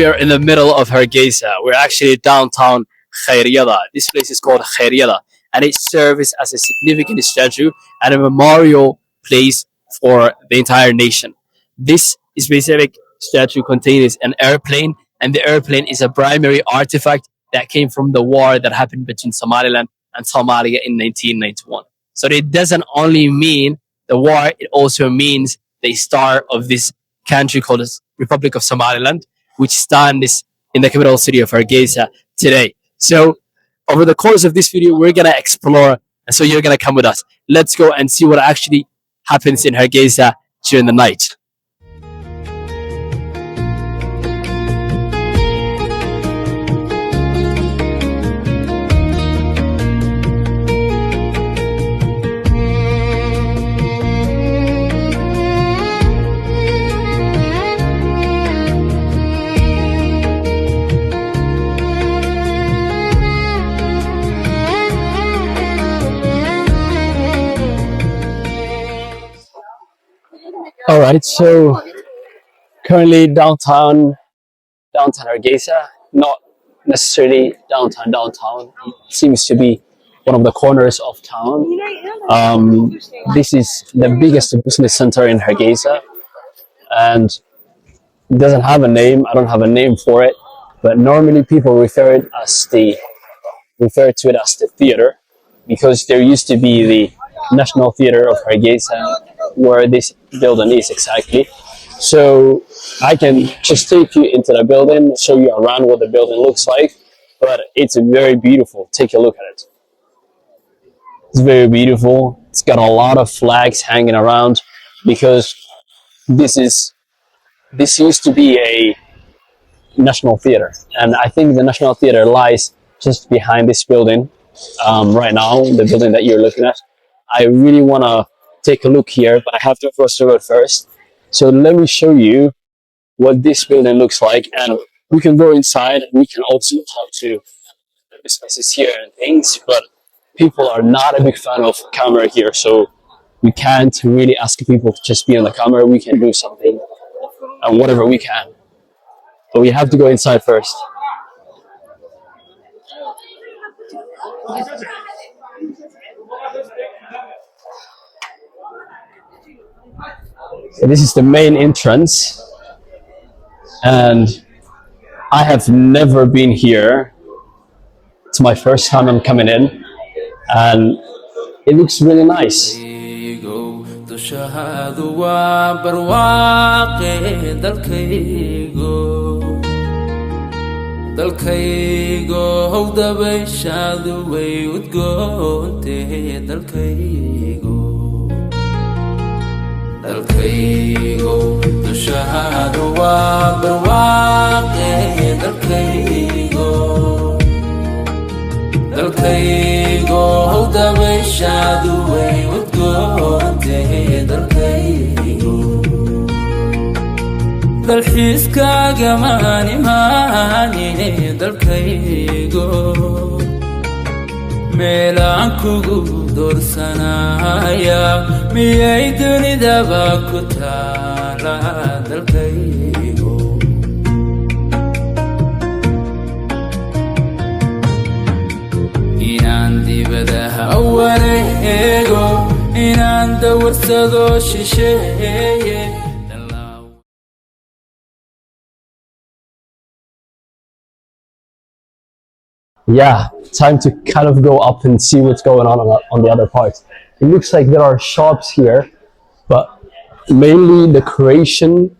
We are in the middle of Hargeisa. We're actually downtown Khayriyada. This place is called Khayriyada, and it serves as a significant statue and a memorial place for the entire nation. This specific statue contains an airplane, and the airplane is a primary artifact that came from the war that happened between Somaliland and Somalia in 1991. So it doesn't only mean the war, it also means the star of this country called the Republic of Somaliland, which stands in the capital city of Hargeisa today. So over the course of this video, we're going to explore, and so you're going to come with us. Let's go and see what actually happens in Hargeisa during the night. All right, so currently downtown Hargeisa, not necessarily downtown. It seems to be one of the corners of town. This is the biggest business center in Hargeisa, and it doesn't have a name. I don't have a name for it, but normally people refer to it as the theater, because there used to be the National Theater of Hargeisa, where this building is exactly. So I can just take you into the building, show you around what the building looks like, but it's very beautiful. Take a look at it. It's very beautiful. It's got a lot of flags hanging around, because this used to be a national theater, and I think the National Theater lies just behind this building right now, the building that you're looking at. I really want to take a look here, but I have to cross the road first. So let me show you what this building looks like, and we can go inside. We can also talk to the businesses here and things, but people are not a big fan of camera here, so we can't really ask people to just be on the camera. We can do something and whatever we can, but we have to go inside first. So this is the main entrance, and I have never been here. It's my first time I'm coming in, and it looks really nice. dalkaygo dushahadu waa barwaaqe dalkaygo howda meeshaadu way udgoonte dalkaygo dalxiiskaaga maanimaanine dalkaygo meelaan kugu doorsanaya miyay dunidaba ku taala dalkaygo inaan dibadaha wareego inaan dawarsado shisheeye. Yeah, time to kind of go up and see what's going on the other part. It looks like there are shops here, but mainly decoration,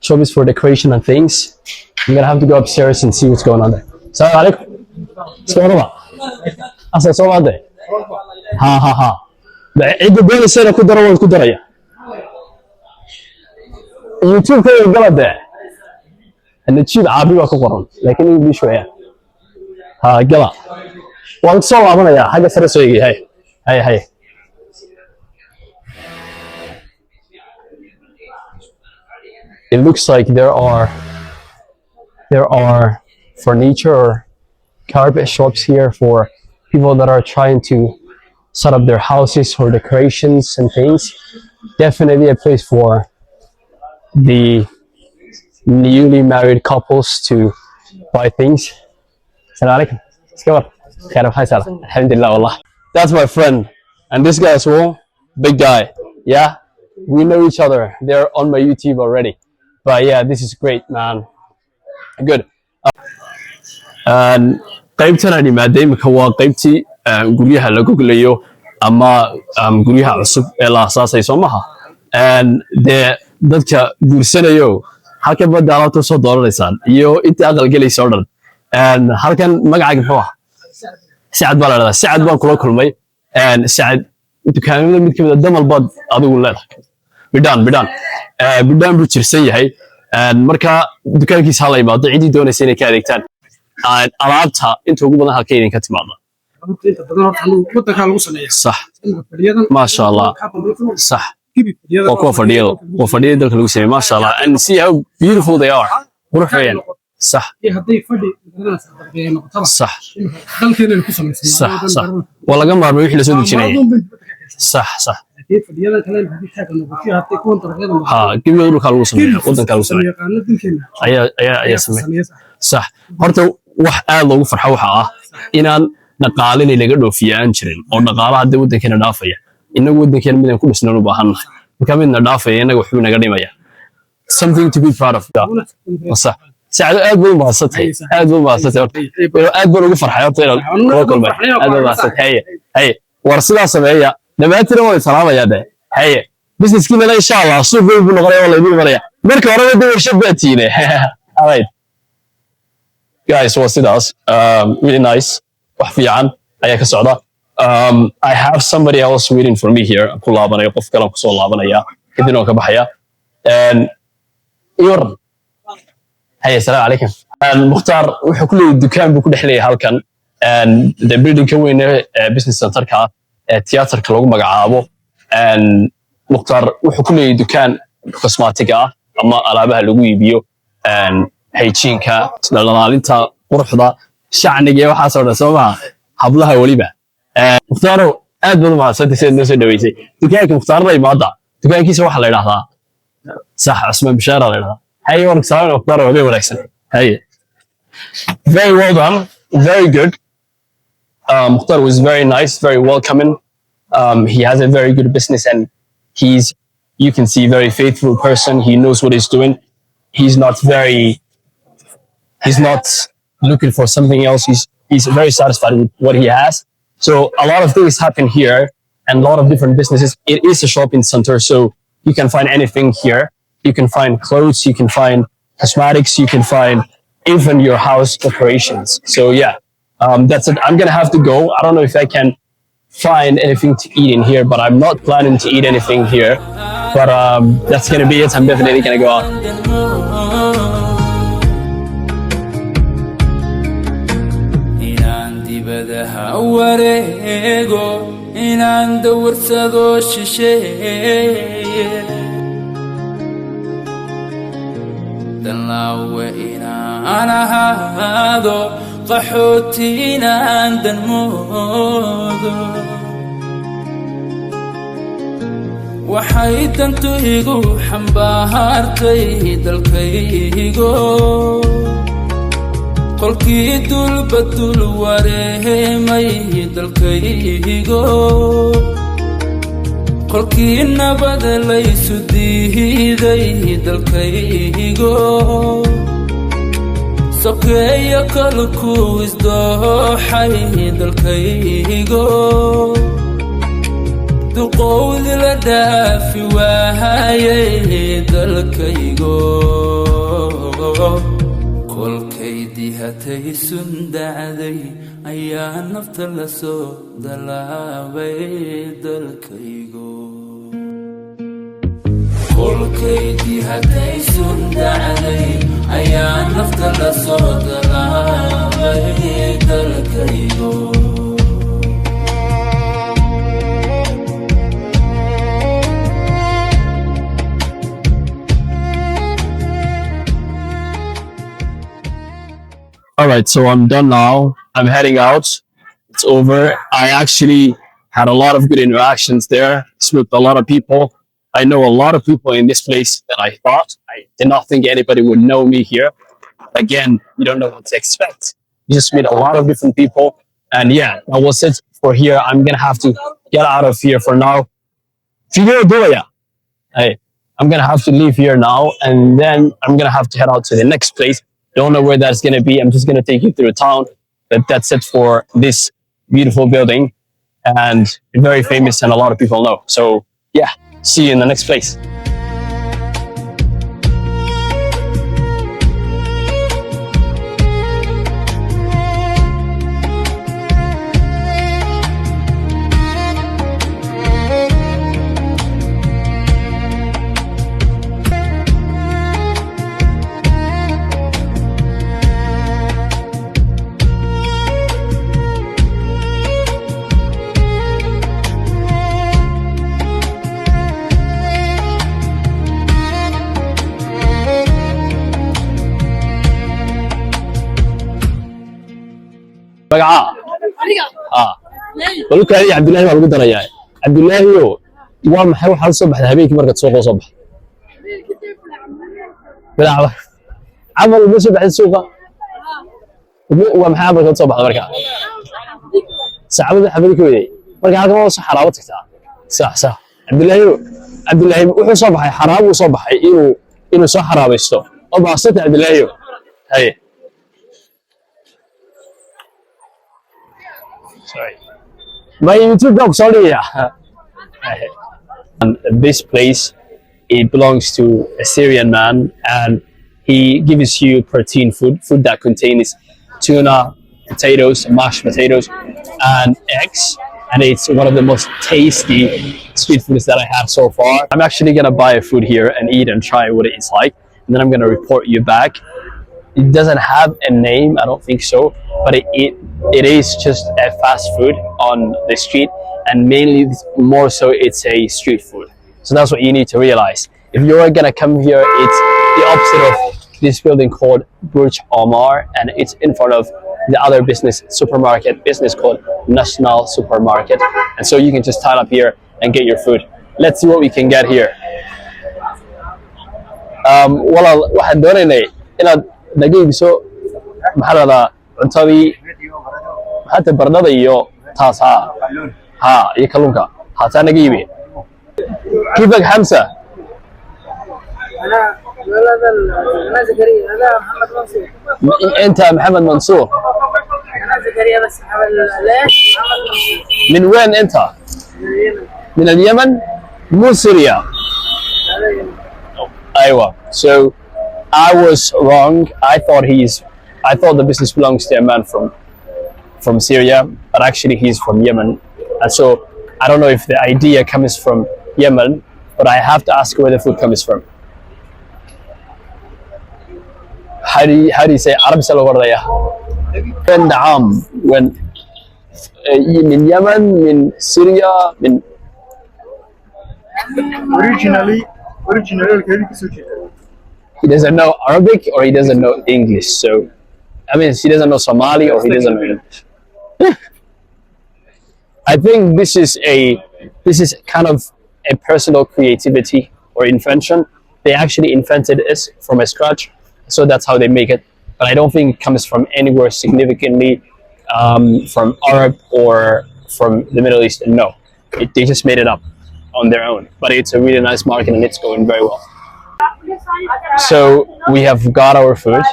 shops for decoration and things. I'm gonna have to go upstairs and see what's going on there. Assalamu alaikum. What's going on? Asa soo wade. Ha. Ciid boolisana ku daro waan ku daraya. YouTube ka galade. And the cheap caabi waa ku qoran, laakiin English weeyaan. Ha gala. Waan soo laabanaya xagga sare soo eegay. Hay. It looks like there are furniture or carpet shops here for people that are trying to set up their houses for decorations and things. Definitely a place for the newly married couples to buy things. Assalamu alaikum. Iska war. Khair Hargeisa. Alhamdulillah wallah. That's my friend. And this guy as well, big guy. Yeah, we know each other. They're on my YouTube already. But yeah, this is great, man. Good. qaybtan aan imaada imika waa qaybtii guryaha lagu gelayo ama guryaha cusub ee la asaasay soo maha dee dadka guursanayo halkan badda alaabta soo dooranaysaan iyo intii aqal gelaysa oo dhan halkan magacaaga muxuu ah sacad baa la dhahdaa sacad baan kula kulmay sacad dukaamada mid kamid a damal baad adigu leedahay bidhaan buu jirsan yahay marka dukaankiisa hala imaado ciddii doonaysa inay ka adeegtaan alaabta inta ugu badan halka idinka timaada صح ما شاء الله صح وفدية dalka lagu sameeyo ما شاء الله and see how beautiful they are qurux weeyaan صح صح صح waa laga maarmay wixii la soo dejinayay صح صح ها gibi dhulka lagu sameeyo wadanka lagu sameeyo ayaa sameeyo صح horta wax aad loogu farxo waxa ah inaan dhaqaalin laga dhoofiyo aan jirin oo dhaqaalaha hadda wadankeena dhaafaya inagu wadankeena midaan ku dhisnaan u baahannahay marka midna dhaafaya inaga wuxuu naga dhimaya something to be proud of صح سعد aad buu maasatay aad buu ugu farxay horta inaan kula kulmay aad buu maasatay haye war sidaa sameeya dhamaantina way salaamaya haye businesskiina insha Allah suuq buu noqonaya wala idin maraya marka hore wadada warshad baatiine alright guys what's it us really nice wax fiican ayaa ka socda I have somebody else waiting for me here ku laabanayo qof kale ku soo laabanaya kadib oo ka baxaya and yor hey assalamu alaykum mukhtar wuxuu ku leeyahay dukaan buu ku dhexleeyahay halkan and the building ka weyn business center ka tiyaatarka lagu magacaabo and mukhtar wuxuu ku leeyahay dukaan cosmetic ah ama alaabaha lagu iibiyo and hygiene-ka ilaalinta quruxda shacniga iyo waxa soo dhasoomaa hablaha waliba mukhtaaro aad baad u mahadsantahay sida noo soo dhaweysay dukaanka mukhtaarada imaada dukaankiisa waxa la yiraahdaa sax Usman Bishaara la yiraahdaa hay war salaam mukhtaaro waa wanaagsan hay very well done very good Mukhtar was very nice very welcoming he has a very good business and he's you can see very faithful person he knows what he's doing he's not looking for something else. He's very satisfied with what he has. So a lot of things happen here and a lot of different businesses. It is a shopping center, so you can find anything here. You can find clothes, you can find cosmetics, you can find even your house decorations. So yeah, that's it. I'm gonna have to go. I don't know if I can find anything to eat in here, but I'm not planning to eat anything here. But that's gonna be it. I'm definitely gonna go out. wareego inaan dawarsado shisheeye danlaawe inaan ahaado qaxooti inaan danmoodo waxay dantu igu xambaartay dalkaygo qolkii dulbadul wareemay dalkaygo qolkii nabad laysu diiday dalkaygo sokeeyo kolku isdooxay dalkaygo duqowdi la dhaafi waayay dalkaygo kolkaydii hatay sundacday ayaa nafta la soo dalaabay dalkaygo kolkaydii hatay sundacday ayaa nafta la soo dalaabay dalkaygo All right, so I'm done now. I'm heading out. It's over. I actually had a lot of good interactions there. Spoke to a lot of people. I know a lot of people in this place that I did not think anybody would know me here. Again, you don't know what to expect. You just meet a lot of different people. And yeah, that was it for here. I'm going to have to get out of here for now. Hey, I'm going to have to leave here now. And then I'm going to have to head out to the next place. Don't know where that's going to be. I'm just going to take you through town. But that's it for this beautiful building. And very famous and a lot of people know. So yeah, see you in the next place. Maxaa walaalkay Cabdullaahi baa lagu darayaa Cabdullaahiyo waa maxay waxa soo baxday habeenkii markaad suuqa soo baxday bilaa amal ma soo baxday suuqa waa maxay markaad soo baxday marka saacada habeenkii weeyay marka halkan waa soo xaraabo tagtaa sax Cabdullaahi wuxuu soo baxay xaraabo soo baxay inuu soo xaraabaysto oo baasata Cabdullaahiyo hay sorry. My YouTube dog, sorry. And this place, it belongs to a Syrian man, and he gives you protein food that contains tuna, potatoes, mashed potatoes, and eggs. And it's one of the most tasty street foods that I have so far. I'm actually gonna buy a food here and eat and try what it's like, and then I'm gonna report you back. It doesn't have a name, I don't think so, but it is just a fast food on the street, and mainly more so it's a street food. So that's what you need to realize. If you're gonna come here, it's the opposite of this building called Burj Omar, and it's in front of the other business called National Supermarket. And so you can just turn up here and get your food. Let's see what we can get here. Waxaan doonaynay inaad naga iibso maxaa la dhahaa cuntadii hata baradhada iyo taas iyo kalluunka hataa naga iibi كيفك حمزة؟ أنا زكريا أنا محمد منصور. أنت محمد منصور. أنا زكريا بس ليش محمد منصور. من وين أنت؟ من اليمن. من اليمن؟ مو سوريا. أيوة. So I was wrong. I thought the business belongs to a man from Syria, but actually he's from Yemen. And so I don't know if the idea comes from Yemen, but I have to ask where the food comes from. How do you say Arab Salawardaya? When من Yemen, من Syria, من originally he doesn't know Arabic or he doesn't know English. So I mean, he doesn't know Somali or he doesn't know English. I think this is kind of a personal creativity or invention. They actually invented it from scratch, so that's how they make it. But I don't think it comes from anywhere significantly from Arab or from the Middle East. No, they just made it up on their own. But it's a really nice market and it's going very well. So we have got our food.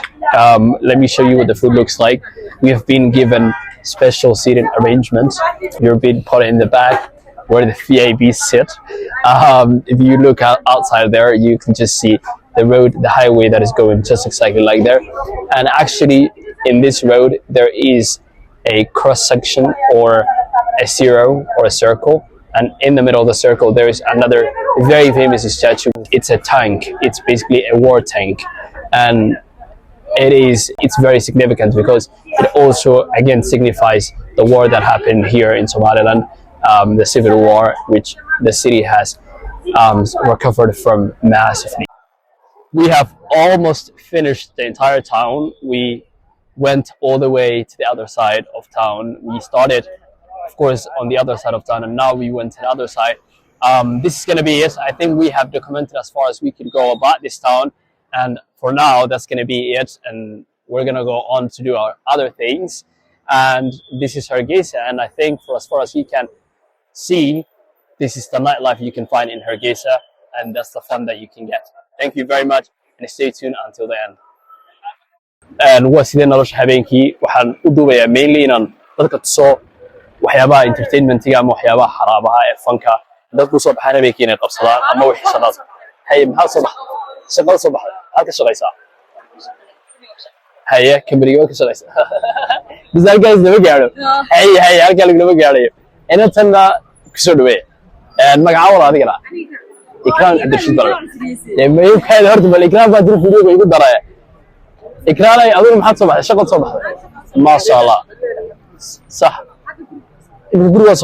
Let me show you what the food looks like. We have been given special seating arrangements. You're being put in the back where the VIPs sit. If you look outside there, you can just see the road, the highway that is going just exactly like there. And actually, in this road, there is a cross section or a zero or a circle. And in the middle of the circle, there is another very famous statue. It's a tank. It's basically a war tank. And it's very significant because it also, again, signifies the war that happened here in Somaliland, the civil war, which the city has recovered from massively. We have almost finished the entire town. We went all the way to the other side of town. We started, of course, on the other side of town, and now we went to the other side. This is going to be it. I think we have documented as far as we could go about this town. And for now, that's going to be it. And we're going to go on to do our other things. And this is Hargeisa. And I think for as far as you can see, this is the nightlife you can find in Hargeisa. And that's the fun that you can get. Thank you very much. And stay tuned until the end. And waa sidee nolosha habeenkii waxaan u duubayaa mainly inaan dadka tuso waxyaabaha entertainmentiga ama waxyaabaha xaraabaha ee fanka dadku soo baxaan habeenkii inay qabsadaan ama wixii shaqada hay maxaa soo baxay shaqada soo baxay halka shaqaysaa haye kamariyo ka shaqaysaa bizarre guys lama gaaro hay halka lagama gaarayo inantanna kusoo dhaweey magaca wala adigana ikraan cabdirashiid baro meeyo kaada horta bal ikraan baa dir video igu daray ikraan ay adigu maxaad soo baxday shaqada soo baxday ma sha Allah صح guriga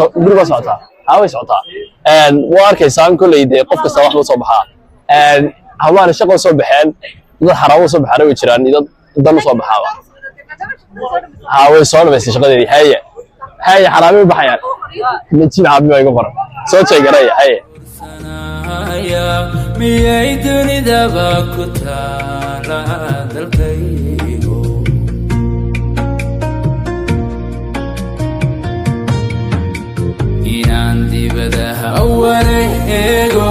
socota way socotaa waa arkaysaan kulay de qof kasta wax loo soo baxaa hawaan shaqo soo baxeen dad xaraabo soo baxaan way jiraan dad dan soo baxaa way soo dhameystay shaqadeedii haye xaraabo baxayaan midii caabi way ugu qoran soo jeegaray haye miyay dunida ku taala dalkaygo inaan dibadaha wareego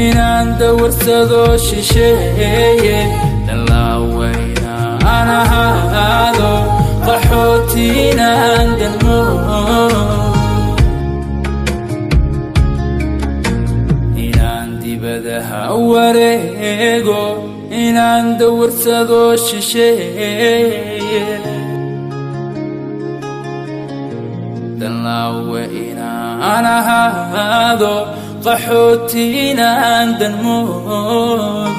inaan dawarsado shisheeye dalaawayna aan ahaado qaxootinaan galmo inaan dibadaha wareego inaan dawarsado shisheeye dalaawayna أنا هذا قحوتينا عند الموت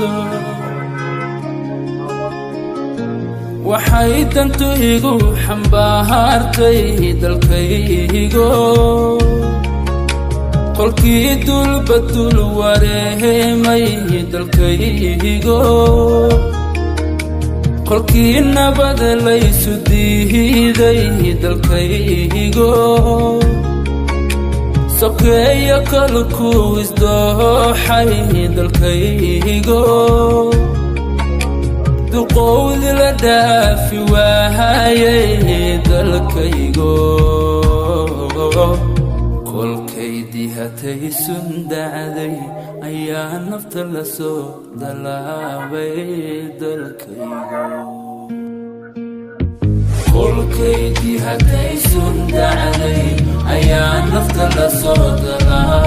وحيدا تهيقو حنبهارتي دالكيقو قلكي دول بدول وريمي دالكيقو قلكي نبدلي سديدي دالكيقو سقيا كلكو إزدوحي دالكيقو دقود لدافي وهاي دالكيقو كل كيدي هاتي سندعدي أيا نفط لسو دلاوي دالكيقو كل كيدي هاتي سندعدي أيا نفط لسو دلاوي